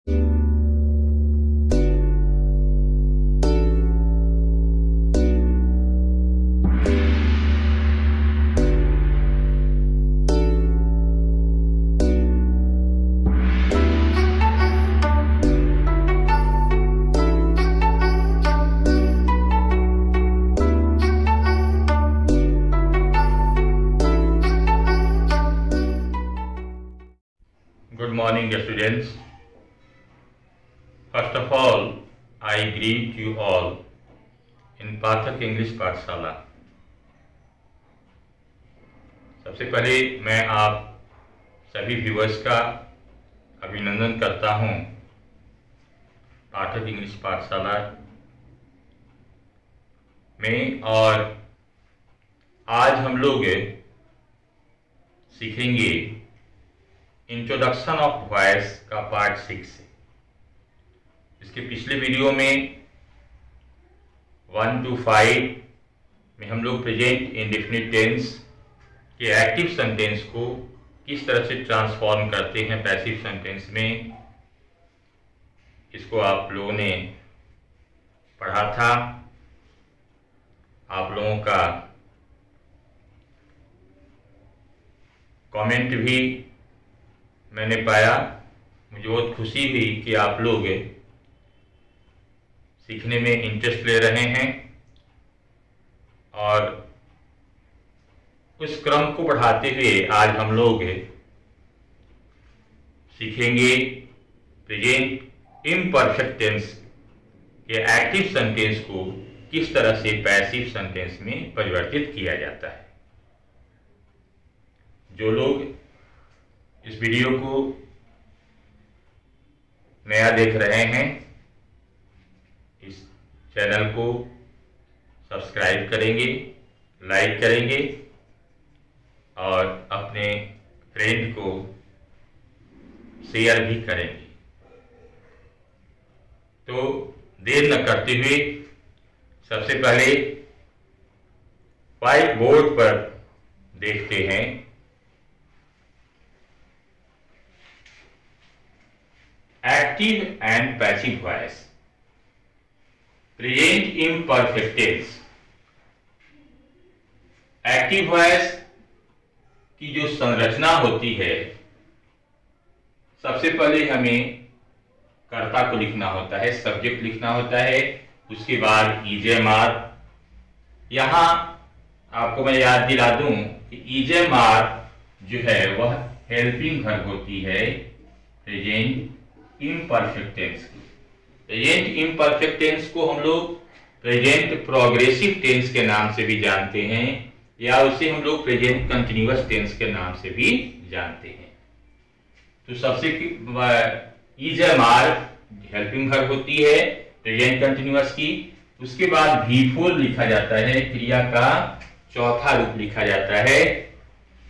Good morning, students. First of all, I greet you all in Pathak English पाठशाला। सबसे पहले मैं आप सभी व्यूअर्स का अभिनंदन करता हूं पाठक इंग्लिश पाठशाला में। और आज हम लोग सीखेंगे इंट्रोडक्शन ऑफ वॉइस का पार्ट 6 से। इसके पिछले वीडियो में 1 to 5 में हम लोग प्रेजेंट इंडेफिनिट टेंस के एक्टिव सेंटेंस को किस तरह से ट्रांसफॉर्म करते हैं पैसिव सेंटेंस में, इसको आप लोगों ने पढ़ा था। आप लोगों का कमेंट भी मैंने पाया, मुझे बहुत खुशी हुई कि आप लोग सीखने में इंटरेस्ट ले रहे हैं और उस क्रम को बढ़ाते हुए आज हम लोग सीखेंगे प्रेजेंट इम्परफेक्ट टेंस के एक्टिव सेंटेंस को किस तरह से पैसिव सेंटेंस में परिवर्तित किया जाता है। जो लोग इस वीडियो को नया देख रहे हैं, इस चैनल को सब्सक्राइब करेंगे, लाइक करेंगे और अपने फ्रेंड को शेयर भी करेंगे। तो देर न करते हुए सबसे पहले व्हाइट बोर्ड पर देखते हैं active and passive voice, present imperfect tense. Active voice की जो संरचना होती है, सबसे पहले हमें कर्ता को लिखना होता है, सब्जेक्ट लिखना होता है, उसके बाद ईजेएमआर। यहां आपको मैं याद दिला दूं कि ईजेएमआर जो है वह हेल्पिंग वर्ब होती है प्रेजेंट इम्परफेक्ट टेंस की। प्रेजेंट इम्परफेक्ट टेंस को हम लोग प्रेजेंट प्रोग्रेसिव टेंस के नाम से भी जानते हैं, या उसे हम लोग प्रेजेंट कंटिन्यूअस टेंस के नाम से भी जानते हैं। तो सबसे ईजेएमआर हेल्पिंग वर्ब होती है प्रेजेंट कंटिन्यूअस की। उसके बाद V4 लिखा जाता है, क्रिया का चौथा रूप लिखा जाता है।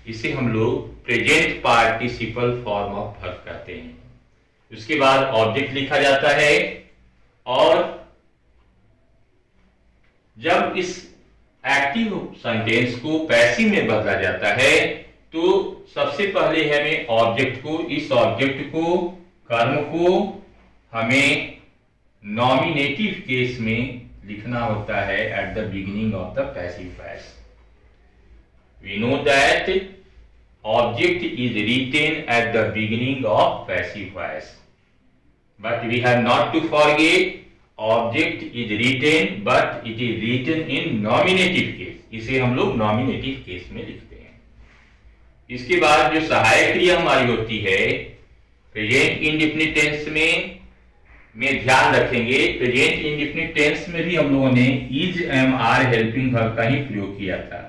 इसे हम लोग present participle form of verb कहते हैं। उसके बाद ऑब्जेक्ट लिखा जाता है, और जब इस एक्टिव सेंटेंस को पैसिव में बदला जाता है तो सबसे पहले हमें ऑब्जेक्ट को, इस ऑब्जेक्ट को, कर्म को हमें नॉमिनेटिव केस में लिखना होता है at the beginning of the passive voice. We know that object is written at the beginning of passive voice, but we have not to forget object is written but it is written in nominative case। इसे हम लोग nominative case में लिखते हैं। इसके बाद जो सहायक क्रिया हमारी होती है प्रेजेंट इंडेफिनिट टेंस में ध्यान रखेंगे, प्रेजेंट इंडेफिनिट टेंस में भी हम लोगों ने ईजेएमआर हेल्पिंग वर्ब का ही प्रयोग किया था,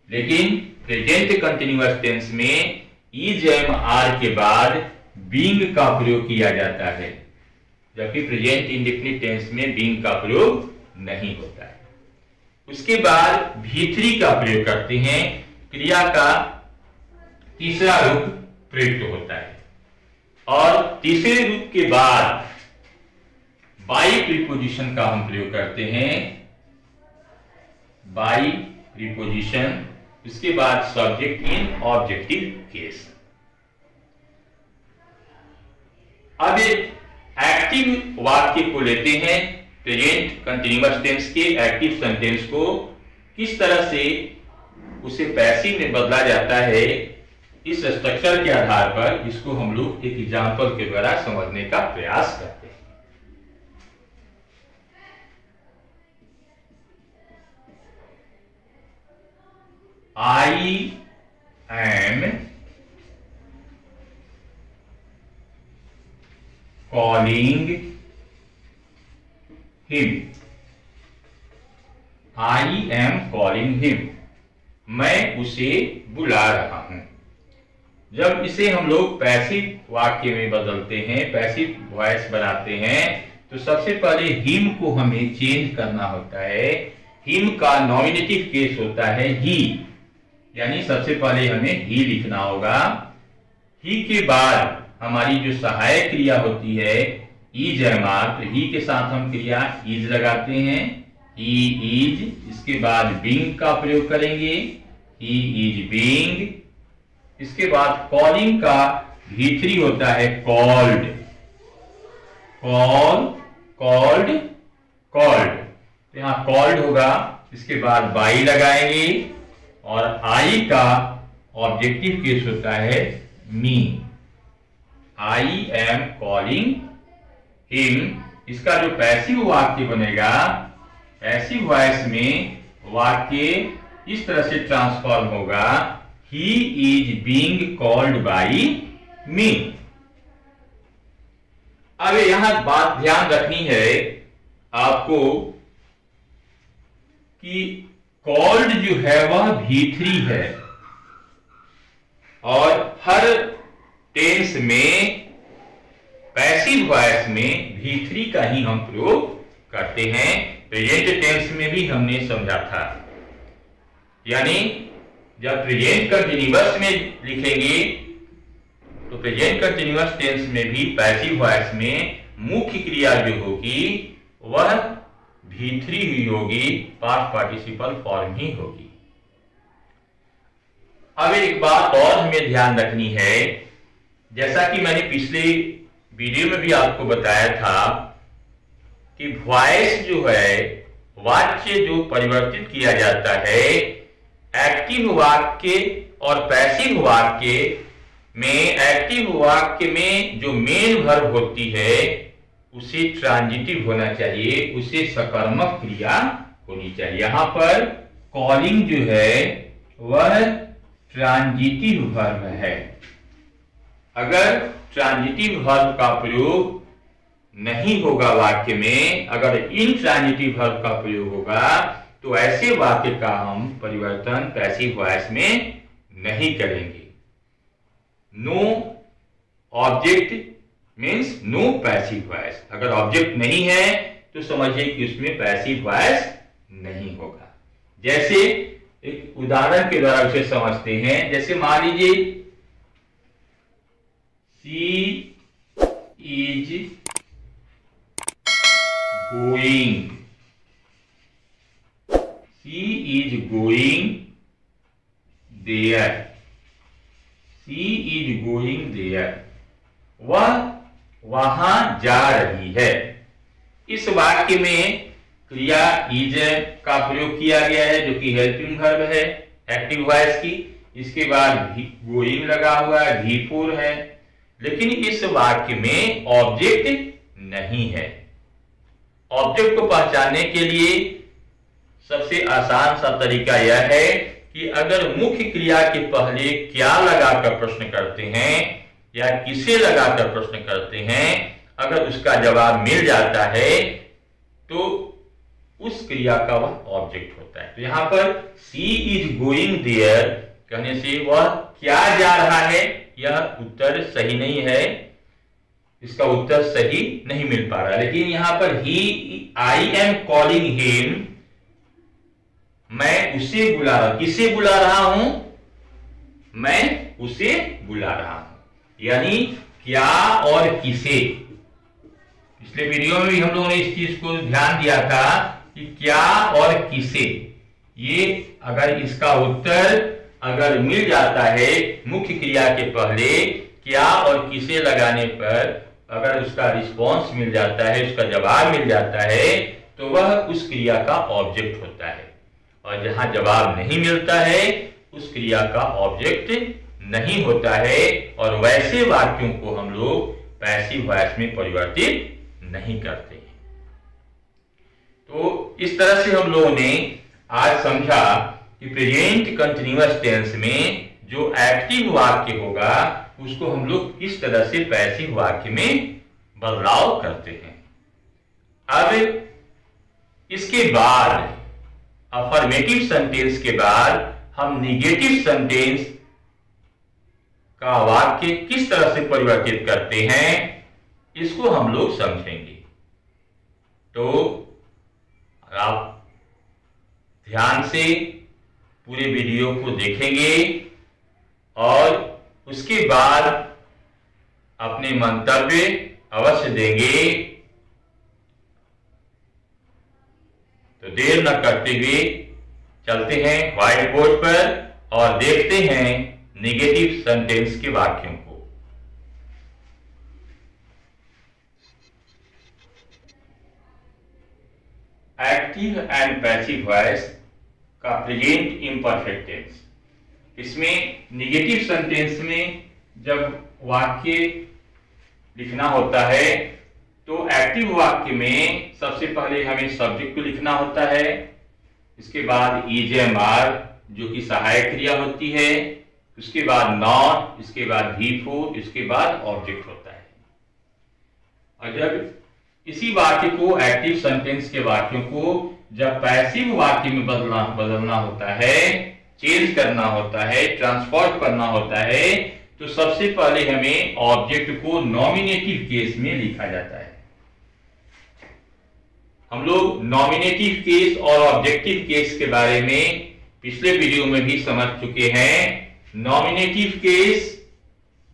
लेकिन प्रेजेंट कंटिन्यूअस टेंस में ईजेएमआर के बाद बीइंग का प्रयोग किया जाता है, जबकि प्रेजेंट इंडेफिनिट टेंस में बीइंग का प्रयोग नहीं होता है। उसके बाद V3 का प्रयोग करते हैं, क्रिया का तीसरा रूप प्रयुक्त होता है, और तीसरे रूप के बाद बाई प्रीपोजिशन का हम प्रयोग करते हैं, बाई प्रीपोजिशन। उसके बाद सब्जेक्ट इन ऑब्जेक्टिव केस। अब एक्टिव वाक्य को लेते हैं, प्रेजेंट कंटीन्यूअस टेंस के एक्टिव सेंटेंस को किस तरह से उसे पैसिव में बदला जाता है, इस स्ट्रक्चर के आधार पर इसको हम लोग एक एग्जांपल के द्वारा समझने का प्रयास करते हैं। I am calling him. I am calling him. मैं उसे बुला रहा हूं। जब इसे हम लोग पैसिव वाक्य में बदलते हैं, पैसिव वॉइस बनाते हैं, तो सबसे पहले हिम को हमें चेंज करना होता है। हिम का नॉमिनेटिव केस होता है ही, यानी सबसे पहले हमें ही लिखना होगा। ही के बाद हमारी जो सहायक क्रिया होती है इज है मार, तो ही के साथ हम क्रिया इज लगाते हैं, ही इज। इसके बाद बीइंग का प्रयोग करेंगे, ही इज बीइंग। इसके बाद कॉलिंग का V3 होता है कॉल्ड, कॉल्ड, यहां कॉल्ड होगा। इसके बाद बाई लगाएंगे और आई का ऑब्जेक्टिव केस होता है me. I am calling him. इसका जो पैसिव वाक्य बनेगा, पैसिव वॉइस में वाक्य इस तरह से ट्रांसफॉर्म होगा, he is being called by me. अब यहां बात ध्यान रखनी है आपको कि कॉल्ड जो है वह V3 है, और हर टेंस में पैसिव वॉइस में V3 का ही हम प्रयोग करते हैं। प्रेजेंट टेंस में भी हमने समझा था, यानी जब प्रेजेंट कंटीन्यूअस में लिखेंगे तो प्रेजेंट कंटीन्यूअस टेंस में भी पैसिव वॉइस में मुख्य क्रिया जो होगी वह V3 ही होगी, पास्ट पार्टिसिपल फॉर्म ही होगी। अब एक बात और हमें ध्यान रखनी है, जैसा कि मैंने पिछले वीडियो में भी आपको बताया था कि वॉइस जो है, वाक्य जो परिवर्तित किया जाता है, एक्टिव वाक्य और पैसिव वाक्य में, एक्टिव वाक्य में जो मेन वर्ब होती है उसे ट्रांजिटिव होना चाहिए, उसे सकर्मक क्रिया होनी चाहिए। यहां पर कॉलिंग जो है वह ट्रांजिटिव वर्ब है। अगर ट्रांजिटिव वर्ब का प्रयोग नहीं होगा वाक्य में, अगर इनट्रांजिटिव वर्ब का प्रयोग होगा, तो ऐसे वाक्य का हम परिवर्तन पैसिव वॉइस में नहीं करेंगे। No object means no passive voice. अगर ऑब्जेक्ट नहीं है तो समझिए कि उसमें पैसिव वॉइस नहीं होगा। जैसे एक उदाहरण के द्वारा उसे समझते हैं, जैसे मान लीजिए she is going, she is going there, she is going there, वह वहां जा रही है। इस वाक्य में क्रिया इज का प्रयोग किया गया है जो कि हेल्पिंग वर्ब है एक्टिव वॉइस की। इसके बाद गोइंग लगा हुआ है, V4 है, लेकिन इस वाक्य में ऑब्जेक्ट नहीं है। ऑब्जेक्ट को पहचानने के लिए सबसे आसान सा तरीका यह है कि अगर मुख्य क्रिया के पहले क्या लगाकर प्रश्न करते हैं या किसे लगाकर प्रश्न करते हैं, अगर उसका जवाब मिल जाता है तो उस क्रिया का वह ऑब्जेक्ट होता है। तो यहां पर शी इज गोइंग देयर कहने से वह क्या जा रहा है, यह उत्तर सही नहीं है, इसका उत्तर सही नहीं मिल पा रहा। लेकिन यहां पर ही, आई एम कॉलिंग हिम, मैं उसे बुला रहा हूं। किसे बुला रहा हूं? मैं उसे बुला रहा हूं, यानी क्या और किसे। पिछले वीडियो में भी हम लोगों ने इस चीज को ध्यान दिया था कि क्या और किसे, ये अगर इसका उत्तर अगर मिल जाता है मुख्य क्रिया के पहले क्या और किसे लगाने पर, अगर उसका रिस्पॉन्स मिल जाता है, उसका जवाब मिल जाता है, तो वह उस क्रिया का ऑब्जेक्ट होता है। और जहां जवाब नहीं मिलता है उस क्रिया का ऑब्जेक्ट नहीं होता है, और वैसे वाक्यों को हम लोग पैसिव वॉइस में परिवर्तित नहीं करते हैं। तो इस तरह से हम लोगों ने आज समझा कि प्रेजेंट कंटीन्यूअस टेंस में जो एक्टिव वाक्य होगा उसको हम लोग किस तरह से पैसिव वाक्य में बदलाव करते हैं। अब इसके बाद अफर्मेटिव सेंटेंस के बाद हम निगेटिव सेंटेंस का वाक्य किस तरह से परिवर्तित करते हैं इसको हम लोग समझेंगे। तो आप ध्यान से पूरे वीडियो को देखेंगे और उसके बाद अपने मंतव्य अवश्य देंगे। तो देर न करते हुए चलते हैं व्हाइट बोर्ड पर और देखते हैं नेगेटिव सेंटेंस के वाक्यों को। एक्टिव एंड पैसिव वॉइस का प्रेजेंट इम्परफेक्ट टेंस। इसमें निगेटिव सेंटेंस में जब वाक्य लिखना होता है तो एक्टिव वाक्य में सबसे पहले हमें सब्जेक्ट को लिखना होता है, इसके बाद इज एम आर जो कि सहायक क्रिया होती है, उसके बाद नॉट, इसके बाद V4, इसके बाद ऑब्जेक्ट होता है। और जब इसी वाक्य को एक्टिव सेंटेंस के वाक्यों को जब पैसिव वाक्य में बदलना होता है, चेंज करना होता है, ट्रांसफॉर्म करना होता है, तो सबसे पहले हमें ऑब्जेक्ट को नॉमिनेटिव केस में लिखा जाता है। हम लोग नॉमिनेटिव केस और ऑब्जेक्टिव केस के बारे में पिछले वीडियो में भी समझ चुके हैं। नॉमिनेटिव केस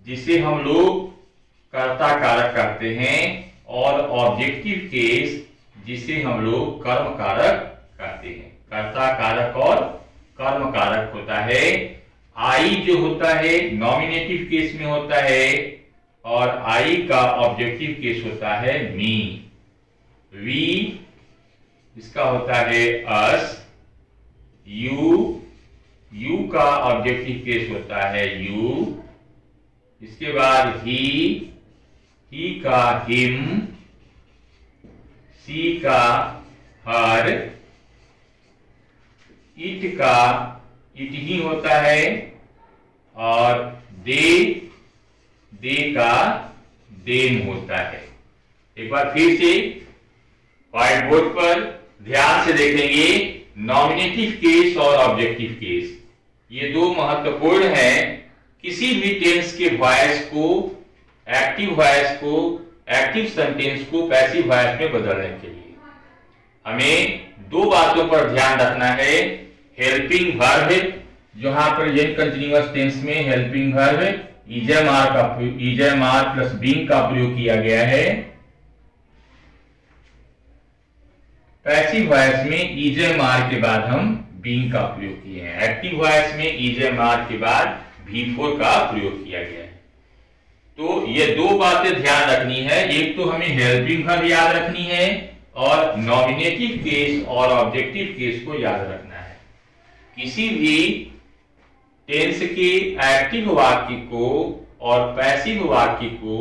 जिसे हम लोग कर्ता कारक कहते हैं और ऑब्जेक्टिव केस जिसे हम लोग कर्म कारक कहते हैं। कर्ता कारक और कर्म कारक होता है। आई जो होता है नॉमिनेटिव केस में होता है और आई का ऑब्जेक्टिव केस होता है मी। वी इसका होता है अस। यू का ऑब्जेक्टिव केस होता है यू। इसके बाद ही का हिम। सी का हर। इट का इट ही होता है और दे का देम होता है। एक बार फिर से व्हाइट बोर्ड पर ध्यान से देखेंगे नॉमिनेटिव केस और ऑब्जेक्टिव केस, ये दो महत्वपूर्ण हैं किसी भी टेंस के वॉइस को, एक्टिव सेंटेंस को पैसिव वॉइस में बदलने के लिए हमें दो बातों पर ध्यान रखना है। हेल्पिंग वर्ब, जहां प्रेजेंट कंटीन्यूअस टेंस में helping verb is am are plus being का प्रयोग किया गया है। पैसिव वॉइस में इज एम आर के बाद हम बीइंग का प्रयोग किए हैं। एक्टिव वॉइस में इज एम आर के बाद V4 का प्रयोग किया गया है। तो ये दो बातें ध्यान रखनी है। एक तो हमें हेल्पिंग वर्ब याद रखनी है और नॉमिनेटिव केस और ऑब्जेक्टिव केस को याद रखना है। किसी भी टेंस के एक्टिव वाक्य को और पैसिव वाक्य को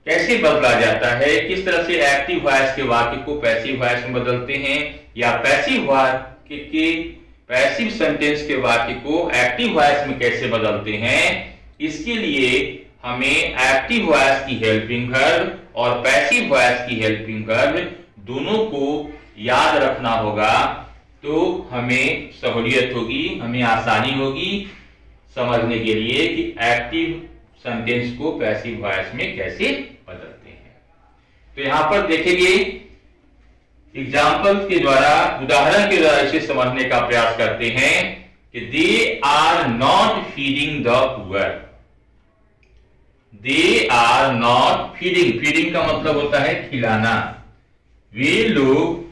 कैसे बदला जाता है, किस तरह से एक्टिव वॉइस के वाक्य को पैसिव वॉइस में बदलते हैं या पैसिव वाक्य के पैसिव सेंटेंस के वाक्य को एक्टिव वॉइस में कैसे बदलते हैं, इसके लिए हमें एक्टिव वॉइस की हेल्पिंग वर्ब और पैसिव वॉइस की हेल्पिंग वर्ब दोनों को याद रखना होगा। तो हमें सहूलियत होगी, हमें आसानी होगी समझने के लिए कि एक्टिव सेंटेंस को पैसिव वॉइस में कैसे बदलते हैं। तो यहां पर देखेंगे एग्जाम्पल के द्वारा, उदाहरण के द्वारा इसे समझने का प्रयास करते हैं कि they are not feeding the poor. They are not feeding, feeding का मतलब होता है खिलाना। वे लोग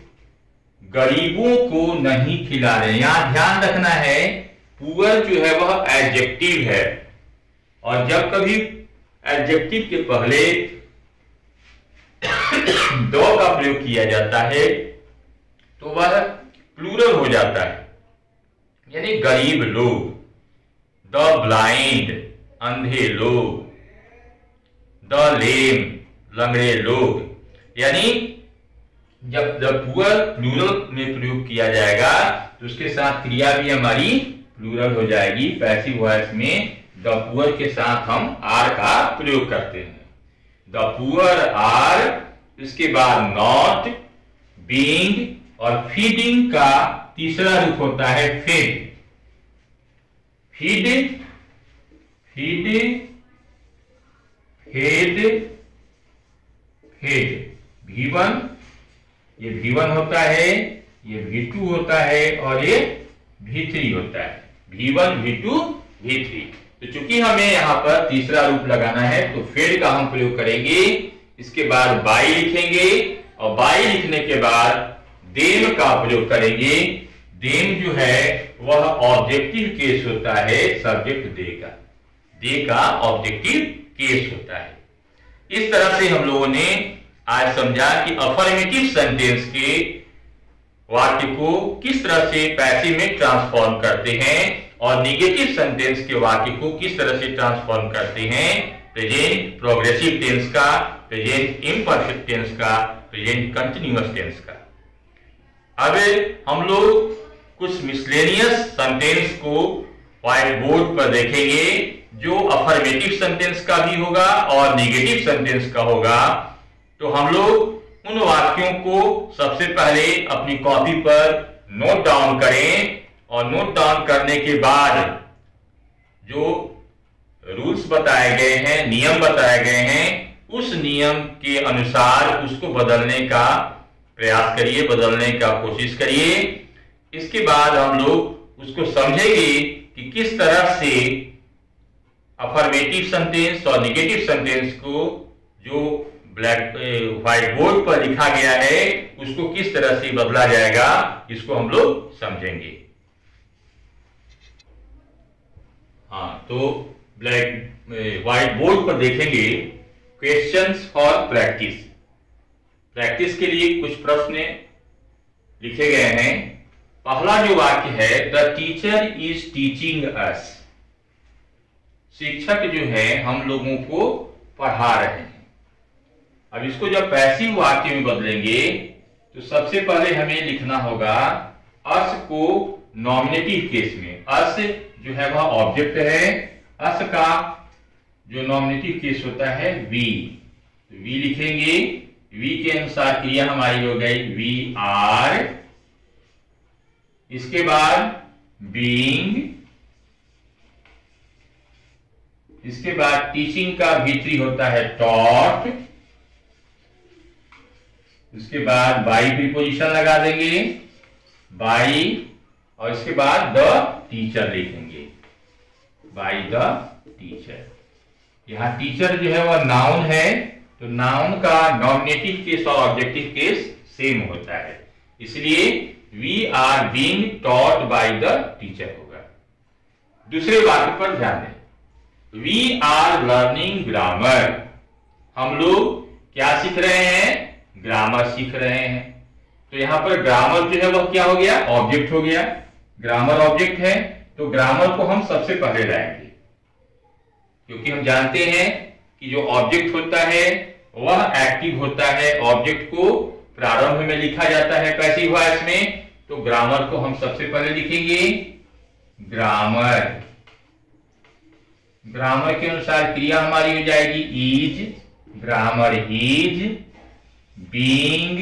गरीबों को नहीं खिला रहे। यहां ध्यान रखना है पुअर जो है वह एडजेक्टिव है और जब कभी एडजेक्टिव के पहले द का प्रयोग किया जाता है तो वह प्लूरल हो जाता है, यानी गरीब लोग, द ब्लाइंड अंधे लोग, द लेम लंगड़े लोग। यानी जब पुअर प्लूरल में प्रयोग किया जाएगा तो उसके साथ क्रिया भी हमारी प्लूरल हो जाएगी। पैसिव वॉइस में द पुअर के साथ हम आर का प्रयोग करते हैं। द पुअर आर, इसके बाद नॉट, बीइंग और फीडिंग का तीसरा रूप होता है fed. Feed, feed, fed, fed. V1 ये V1 होता है, ये V2 होता है और ये V3 होता है। V1, V2, V3। तो चूंकि हमें यहाँ पर तीसरा रूप लगाना है तो फेड का हम प्रयोग करेंगे। इसके बाद बाई लिखेंगे और बाई लिखने के बाद देम का प्रयोग करेंगे। देम जो है वह ऑब्जेक्टिव केस होता है, सब्जेक्ट दे का, दे का ऑब्जेक्टिव केस होता है। इस तरह से हम लोगों ने आज समझा कि अफर्मेटिव सेंटेंस के वाक्य को किस तरह से पैसिव में ट्रांसफॉर्म करते हैं और निगेटिव सेंटेंस के वाक्य को किस तरह से ट्रांसफॉर्म करते हैं, प्रेजेंट प्रोग्रेसिव टेंस का, प्रेजेंट इम्परफेक्ट टेंस का, प्रेजेंट कंटिन्यूअस टेंस का। अब हम लोग कुछ मिसलेनियस सेंटेंस को व्हाइट बोर्ड पर देखेंगे जो अफर्मेटिव सेंटेंस का भी होगा और निगेटिव सेंटेंस का होगा। तो हम लोग उन वाक्यों को सबसे पहले अपनी कॉपी पर नोट डाउन करें और नोट डाउन करने के बाद जो रूल्स बताए गए हैं, नियम बताए गए हैं, उस नियम के अनुसार उसको बदलने का प्रयास करिए, बदलने का कोशिश करिए। इसके बाद हम लोग उसको समझेंगे कि किस तरह से अफर्मेटिव सेंटेंस और निगेटिव सेंटेंस को जो व्हाइट बोर्ड पर लिखा गया है उसको किस तरह से बदला जाएगा, इसको हम लोग समझेंगे। हाँ, तो व्हाइट बोर्ड पर देखेंगे क्वेश्चंस फॉर प्रैक्टिस। प्रैक्टिस के लिए कुछ प्रश्न लिखे गए हैं। पहला जो वाक्य है, the teacher is teaching us. शिक्षक जो है हम लोगों को पढ़ा रहे हैं। अब इसको जब पैसिव वाक्य में बदलेंगे तो सबसे पहले हमें लिखना होगा अस को नॉमिनेटिव केस में। अस जो है वह ऑब्जेक्ट है, अस का जो नॉमिनेटिव केस होता है वी, तो वी लिखेंगे। वी के अनुसार क्रिया हमारी हो गई वी आर, इसके बाद बीइंग, इसके बाद टीचिंग का V3 होता है टॉट, उसके बाद बाई प्रीपोजिशन लगा देंगे बाई और इसके बाद द टीचर लिखेंगे, बाई द टीचर। यहां टीचर जो है वह नाउन है तो नाउन का नॉमिनेटिव केस और ऑब्जेक्टिव केस सेम होता है, इसलिए we are being taught by the teacher होगा। दूसरे वाक्य पर ध्यान दें, वी आर लर्निंग ग्रामर। हम लोग क्या सीख रहे हैं, ग्रामर सीख रहे हैं। तो यहां पर ग्रामर जो है वह क्या हो गया, ऑब्जेक्ट हो गया। ग्रामर ऑब्जेक्ट है तो ग्रामर को हम सबसे पहले लाएंगे, क्योंकि हम जानते हैं कि जो ऑब्जेक्ट होता है वह एक्टिव होता है। ऑब्जेक्ट को प्रारंभ में लिखा जाता है पैसिव वॉइस में, तो ग्रामर को हम सबसे पहले लिखेंगे ग्रामर। ग्रामर के अनुसार क्रिया हमारी हो जाएगी is, grammar is, being,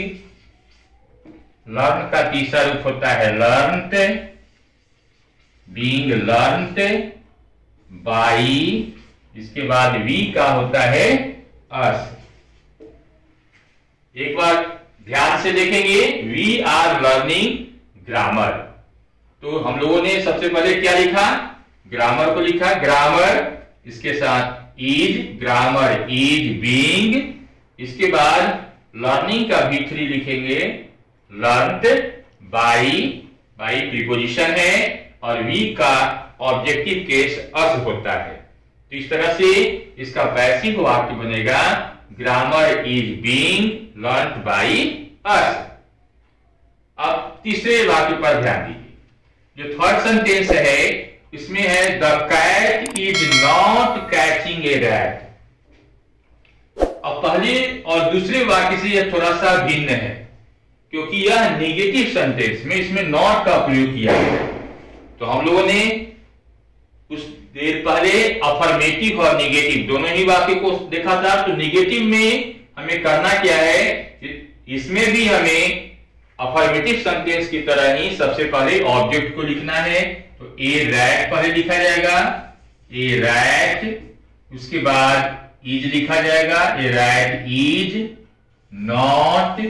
learn का तीसरा रूप होता है लर्नड, बीइंग लर्नड, बाई, इसके बाद वी का होता है अस। एक बार ध्यान से देखेंगे, वी आर लर्निंग ग्रामर, तो हम लोगों ने सबसे पहले क्या लिखा, ग्रामर को लिखा। ग्रामर इसके साथ इज, ग्रामर इज बीइंग, इसके बाद लर्निंग का V3 लिखेंगे लर्नड, बाई, बाई प्रीपोजिशन है और वी का ऑब्जेक्टिव केस अस होता है। तो इस तरह से इसका पैसिव वाक्य बनेगा, grammar is being learned by us. अब तीसरे वाक्य पर ध्यान दीजिए। जो थर्ड सेंटेंस है इसमें है the cat is not catching a rat. अब पहले और दूसरे वाक्य से यह थोड़ा सा भिन्न है, क्योंकि यह नेगेटिव सेंटेंस में इसमें नॉट का प्रयोग किया है। तो हम लोगों ने कुछ देर पहले अफर्मेटिव और नेगेटिव दोनों ही वाक्य को देखा था। तो नेगेटिव में हमें करना क्या है, इसमें भी हमें अफर्मेटिव सेंटेंस की तरह ही सबसे पहले ऑब्जेक्ट को लिखना है। तो ए रैट पहले लिखा जाएगा, ए रैट, उसके बाद इज लिखा जाएगा, ए रैट इज नॉट,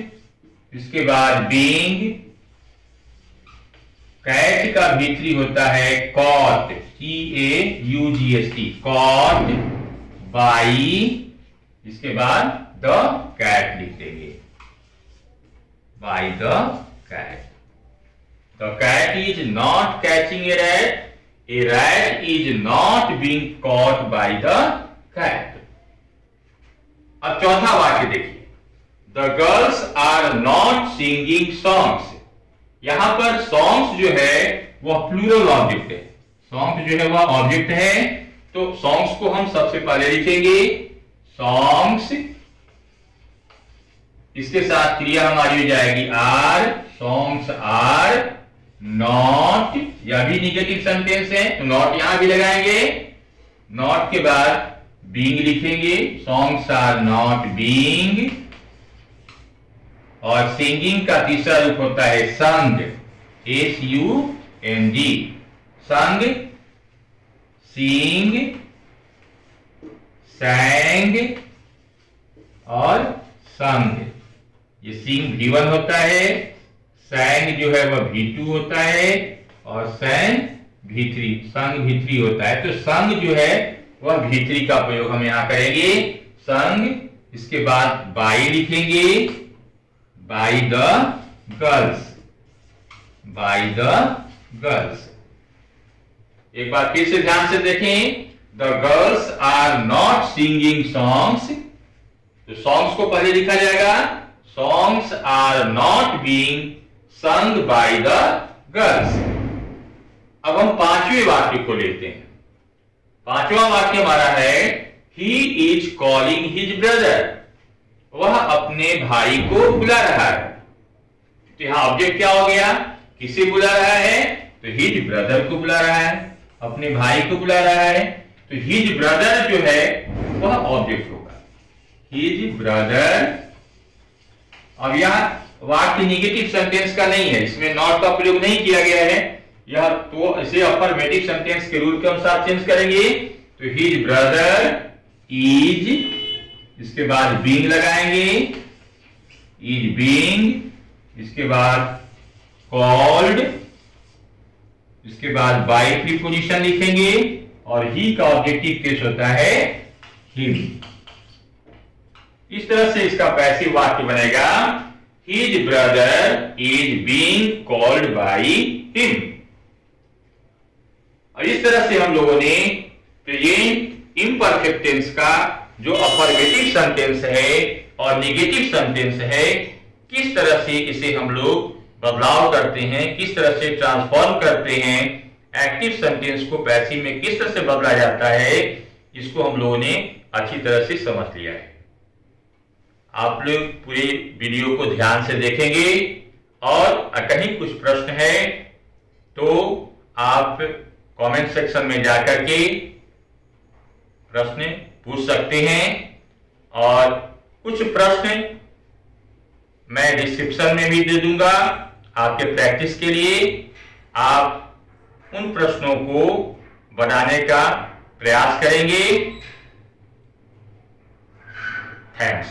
इसके बाद बीइंग, कैट का भीतरी होता है कॉट, CAUGHT, कॉट बाई, इसके बाद द कैट लिख देंगे, by the cat. The cat is not catching a rat is not being caught by the cat. अब चौथा वाक्य देखिए, the girls are not singing songs. यहां पर सॉन्ग्स जो है वह प्लूरल ऑब्जेक्ट है, सॉन्ग जो है वह ऑब्जेक्ट है। तो सॉन्ग्स को हम सबसे पहले लिखेंगे सॉन्ग्स, इसके साथ क्रिया हमारी हो जाएगी आर, सॉन्ग्स आर नॉट, यह भी निगेटिव सेंटेंस है तो नॉट यहां भी लगाएंगे। नॉट के बाद बीइंग लिखेंगे, सॉन्ग्स आर नॉट बीइंग, और सिंगिंग का तीसरा रूप होता है संग, SUNG, संग, सिंग, सैंग और संग। ये सिंग V1 होता है, सैंग जो है वह V2 होता है, और सैंग V3, संग V3 होता है। तो संग जो है वह V3 का प्रयोग हम यहां करेंगे, संग, इसके बाद बाई लिखेंगे, by the girls, by the girls. एक बार फिर से ध्यान से देखें, the girls are not singing songs. तो सॉन्ग्स को पहले लिखा जाएगा, songs are not being sung by the girls. अब हम पांचवें वाक्य को लेते हैं। पांचवा वाक्य हमारा है, he is calling his brother. वह अपने भाई को बुला रहा है। तो यहां ऑब्जेक्ट क्या हो गया, किसे बुला रहा है, तो हिज ब्रदर को बुला रहा है, अपने भाई को बुला रहा है। तो हिज ब्रदर जो है वह ऑब्जेक्ट होगा, हिज ब्रदर। अब यह वाक्य निगेटिव सेंटेंस का नहीं है, इसमें नॉट का प्रयोग नहीं किया गया है, यह तो इसे अफर्मेटिव सेंटेंस के रूल के अनुसार चेंज करेंगे। तो हिज ब्रदर इज, इसके बाद बीइंग लगाएंगे, इज बीइंग, इसके बाद कॉल्ड, इसके बाद बाय प्रीपोजिशन लिखेंगे, और ही का ऑब्जेक्टिव केस होता है हिम। इस तरह से इसका पैसिव वाक्य बनेगा, his brother is being called by him. और इस तरह से हम लोगों ने प्रेजेंट इम्परफेक्ट टेंस का जो अफर्मेटिव सेंटेंस है और नेगेटिव सेंटेंस है, किस तरह से इसे हम लोग बदलाव करते हैं, किस तरह से ट्रांसफॉर्म करते हैं, एक्टिव सेंटेंस को पैसिव में किस तरह से बदला जाता है, इसको हम लोगों ने अच्छी तरह से समझ लिया है। आप लोग पूरे वीडियो को ध्यान से देखेंगे, और कहीं कुछ प्रश्न है तो आप कमेंट सेक्शन में जाकर के प्रश्न पूछ सकते हैं, और कुछ प्रश्न मैं डिस्क्रिप्शन में भी दे दूंगा आपके प्रैक्टिस के लिए। आप उन प्रश्नों को बनाने का प्रयास करेंगे। थैंक्स।